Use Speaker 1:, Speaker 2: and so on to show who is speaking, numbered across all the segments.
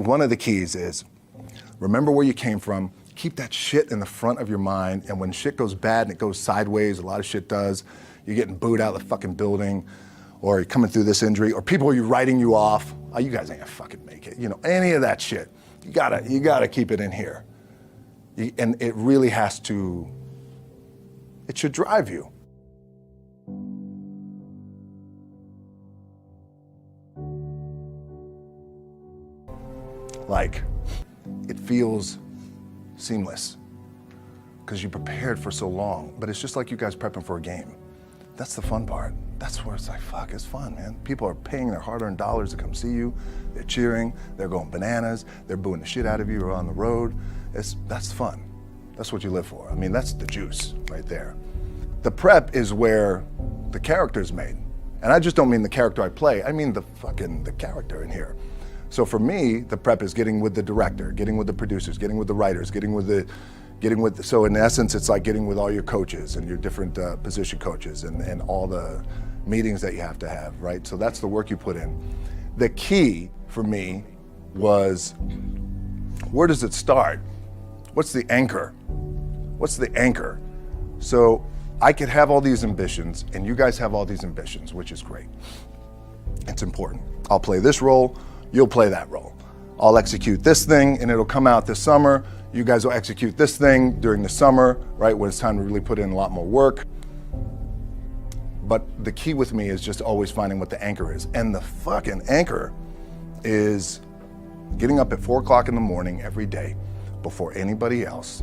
Speaker 1: one of the keys is remember where you came from. Keep that shit in the front of your mind. And when shit goes bad and it goes sideways, a lot of shit does, you're getting booed out of the fucking building, or you're coming through this injury, or people are writing you off. Oh, you guys ain't gonna fucking make it. You know, any of that shit. You gotta keep it in here. And it really has to, it should drive you. Like, it feels seamless because you prepared for so long, but it's just like you guys prepping for a game. That's the fun part. That's where it's like, fuck, it's fun, man. People are paying their hard-earned dollars to come see you. They're cheering, they're going bananas, they're booing the shit out of you or on the road. That's fun. That's what you live for. I mean, that's the juice right there. The prep is where the character's made. And I just don't mean the character I play, I mean the character in here. So for me, the prep is getting with the director, getting with the producers, getting with the writers, so in essence, it's like getting with all your coaches and your different position coaches and all the meetings that you have to have, right? So that's the work you put in. The key for me was, where does it start? What's the anchor? What's the anchor? So I could have all these ambitions and you guys have all these ambitions, which is great. It's important. I'll play this role, you'll play that role. I'll execute this thing and it'll come out this summer. You guys will execute this thing during the summer, right, when it's time to really put in a lot more work. But the key with me is just always finding what the anchor is. And the fucking anchor is getting up at 4 o'clock in the morning every day before anybody else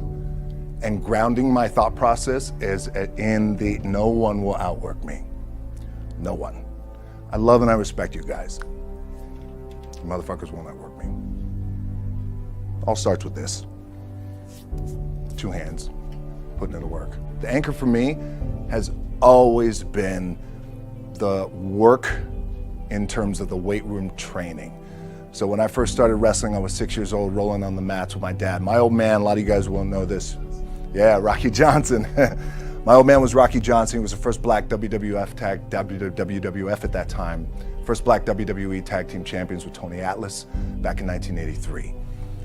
Speaker 1: and grounding my thought process is in the no one will outwork me. No one. I love and I respect you guys. You motherfuckers won't outwork me. All starts with this. 2 hands, putting it to work. The anchor for me has always been the work in terms of the weight room training. So when I first started wrestling, I was 6 years old, rolling on the mats with my dad. My old man, a lot of you guys will know this. Yeah, Rocky Johnson. My old man was Rocky Johnson. He was the first black WWF at that time. First black WWE tag team champions with Tony Atlas back in 1983.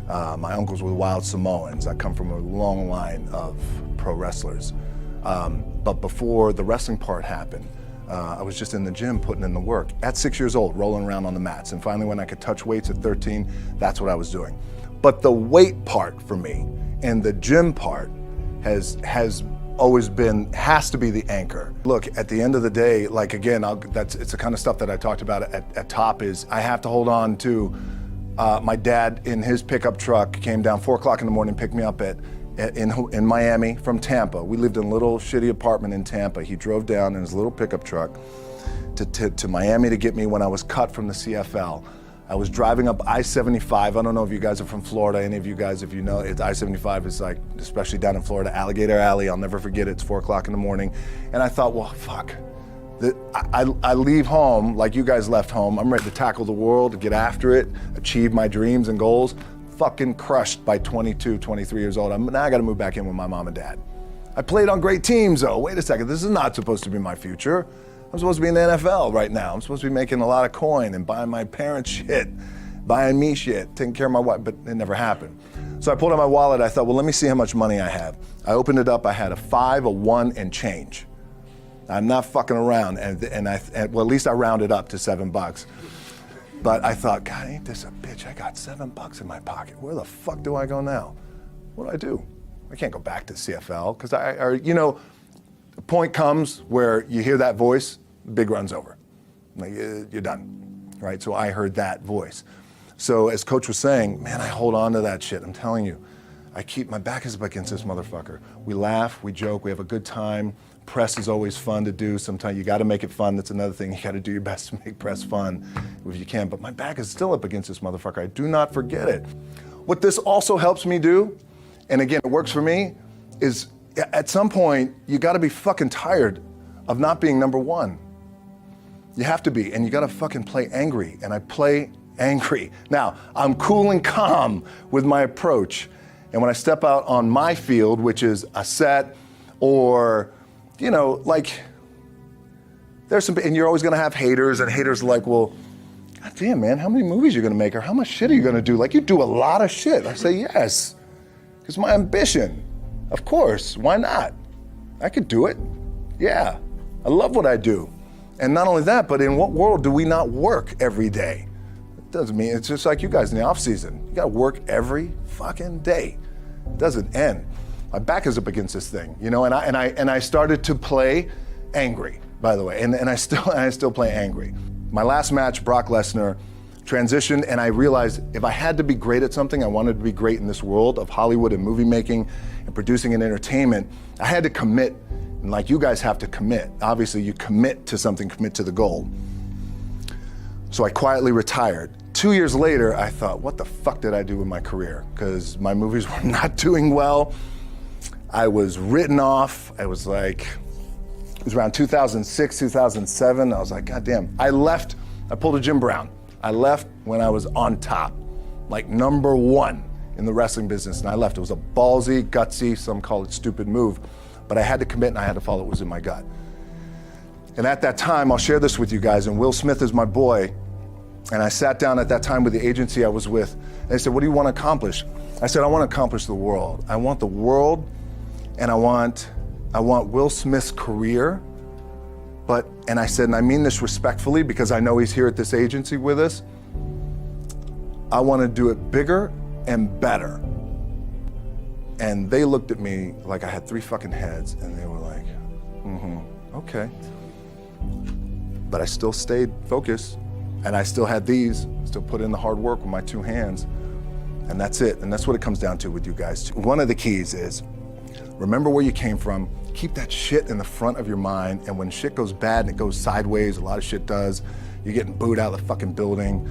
Speaker 1: My uncles were wild Samoans. I come from a long line of pro wrestlers. But before the wrestling part happened, I was just in the gym putting in the work. At 6 years old, rolling around on the mats. And finally when I could touch weights at 13, that's what I was doing. But the weight part for me and the gym part has always been, has to be the anchor. Look, at the end of the day, like again, it's the kind of stuff that I talked about at top is I have to hold on to my dad in his pickup truck came down 4 o'clock in the morning, picked me up in Miami from Tampa. We lived in a little shitty apartment in Tampa. He drove down in his little pickup truck to Miami to get me when I was cut from the CFL. I was driving up I-75. I don't know if you guys are from Florida, any of you guys, if you know, I-75 is like, especially down in Florida, Alligator Alley. I'll never forget it. It's 4 o'clock in the morning. And I thought, well, fuck. I leave home like you guys left home. I'm ready to tackle the world, to get after it, achieve my dreams and goals. Fucking crushed by 22, 23 years old. Now I gotta move back in with my mom and dad. I played on great teams though. Wait a second, this is not supposed to be my future. I'm supposed to be in the NFL right now. I'm supposed to be making a lot of coin and buying my parents shit, buying me shit, taking care of my wife, but it never happened. So I pulled out my wallet, I thought, well, let me see how much money I have. I opened it up, I had a 5, a 1, and change. I'm not fucking around, and well, at least I rounded up to $7. But I thought, God, ain't this a bitch? I got $7 in my pocket. Where the fuck do I go now? What do? I can't go back to CFL, because you know, the point comes where you hear that voice, big run's over. Like, you're done, right? So I heard that voice. So as Coach was saying, man, I hold on to that shit. I'm telling you, my back is up against this motherfucker. We laugh, we joke, we have a good time. Press is always fun to do. Sometimes you gotta make it fun. That's another thing. You gotta do your best to make press fun if you can. But my back is still up against this motherfucker. I do not forget it. What this also helps me do, and again, it works for me, is at some point, you gotta be fucking tired of not being number one. You have to be, and you gotta fucking play angry, and I play angry. Now, I'm cool and calm with my approach, and when I step out on my field, which is a set, or, you know, like, there's some, and you're always gonna have haters, and haters are like, well, God damn, man, how many movies are you gonna make, or how much shit are you gonna do? Like, you do a lot of shit. I say, yes. It's my ambition. Of course, why not? I could do it. Yeah, I love what I do. And not only that, but in what world do we not work every day? It doesn't mean, it's just like you guys in the off season. You gotta work every fucking day. It doesn't end. My back is up against this thing, you know, and I started to play angry, by the way, and I still play angry. My last match, Brock Lesnar, transitioned, and I realized if I had to be great at something, I wanted to be great in this world of Hollywood and movie making and producing and entertainment, I had to commit, and like you guys have to commit. Obviously, you commit to something, commit to the goal. So I quietly retired. 2 years later, I thought, what the fuck did I do with my career? Because my movies were not doing well. I was written off. I was like, it was around 2006, 2007. I was like, God damn. I left, I pulled a Jim Brown. I left when I was on top, like #1 in the wrestling business, and I left. It was a ballsy, gutsy, some call it stupid move, but I had to commit and I had to follow what was in my gut. And at that time, I'll share this with you guys, and Will Smith is my boy, and I sat down at that time with the agency I was with, and they said, what do you want to accomplish? I said, I want to accomplish the world. I want the world, and I want Will Smith's career, and I said, and I mean this respectfully because I know he's here at this agency with us, I want to do it bigger and better. And they looked at me like I had 3 fucking heads, and they were like, okay. But I still stayed focused, and I still had still put in the hard work with my 2 hands, and that's it. And that's what it comes down to with you guys. One of the keys is, remember where you came from, keep that shit in the front of your mind, and when shit goes bad and it goes sideways, a lot of shit does, you're getting booed out of the fucking building,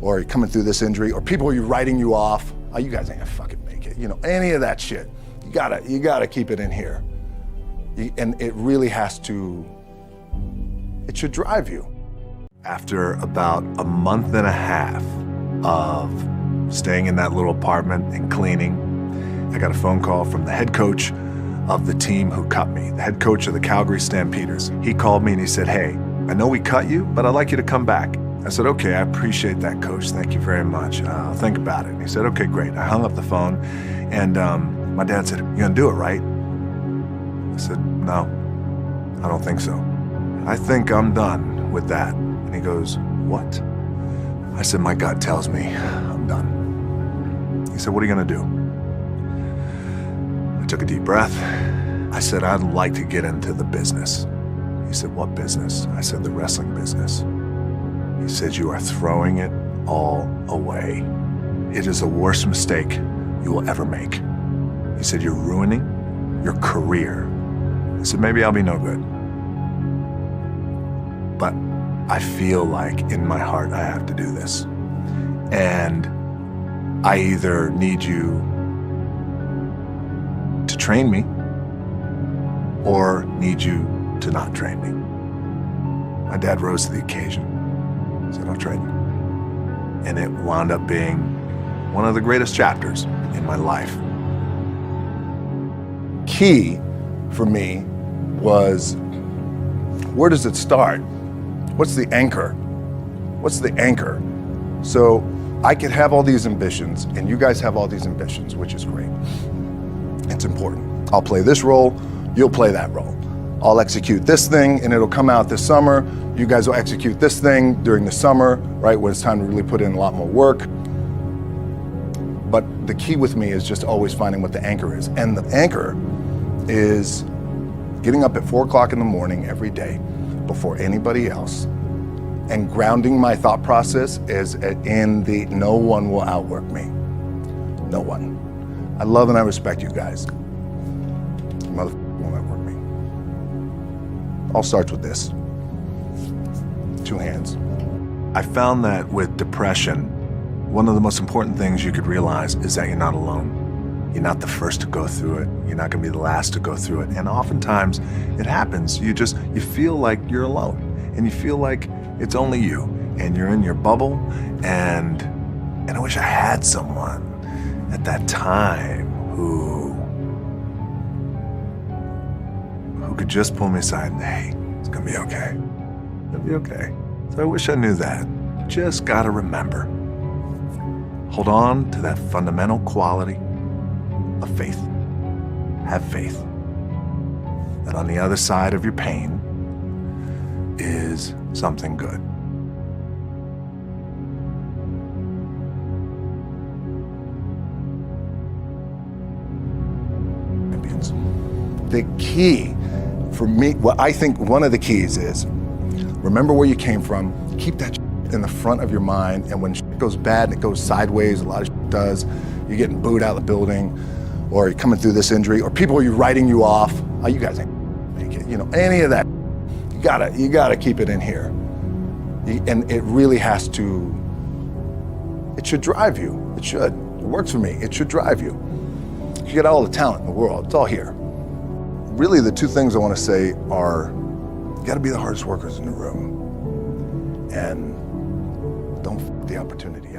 Speaker 1: or you're coming through this injury, or people are writing you off, oh, you guys ain't gonna fucking make it, you know, any of that shit. You gotta keep it in here. And it really has to, it should drive you. After about a month and a half of staying in that little apartment and cleaning, I got a phone call from the head coach of the team who cut me, the head coach of the Calgary Stampeders. He called me and he said, hey, I know we cut you, but I'd like you to come back. I said, okay, I appreciate that, coach. Thank you very much. I'll think about it. And he said, okay, great. I hung up the phone, and my dad said, you're gonna do it, right? I said, no, I don't think so. I think I'm done with that. And he goes, what? I said, my gut tells me I'm done. He said, what are you gonna do? I took a deep breath. I said, I'd like to get into the business. He said, what business? I said, the wrestling business. He said, you are throwing it all away. It is the worst mistake you will ever make. He said, you're ruining your career. He said, maybe I'll be no good. But I feel like in my heart I have to do this. And I either need you to train me or need you to not train me. My dad rose to the occasion. He said, I'll train you. And it wound up being one of the greatest chapters in my life. Key for me was, where does it start? What's the anchor? What's the anchor? So I could have all these ambitions, and you guys have all these ambitions, which is great. It's important. I'll play this role, you'll play that role. I'll execute this thing, and it'll come out this summer. You guys will execute this thing during the summer, right, when it's time to really put in a lot more work. But the key with me is just always finding what the anchor is. And the anchor is getting up at 4 o'clock in the morning every day before anybody else, and grounding my thought process is in the no one will outwork me. No one. I love and I respect you guys. Motherfucker won't outwork me. All starts with this. 2 hands. I found that with depression, one of the most important things you could realize is that you're not alone. You're not the first to go through it. You're not gonna be the last to go through it. And oftentimes it happens. You feel like you're alone, and you feel like it's only you, and you're in your bubble, and I wish I had someone at that time who could just pull me aside and, hey, it's gonna be okay. It'll be okay. So I wish I knew that. just gotta remember, hold on to that fundamental quality of faith. Have faith that on the other side of your pain is something good. The key for me, what I think one of the keys is, remember where you came from, keep that in the front of your mind, and when shit goes bad and it goes sideways, a lot of shit does, you're getting booed out of the building, or you're coming through this injury, or people are writing you off, oh, you guys ain't make it, any of that, you gotta keep it in here. And it really has to, it should drive you, it should. It works for me, it should drive you. You got all the talent in the world, it's all here. Really, the two things I want to say are, you got to be the hardest workers in the room, and don't f*** the opportunity.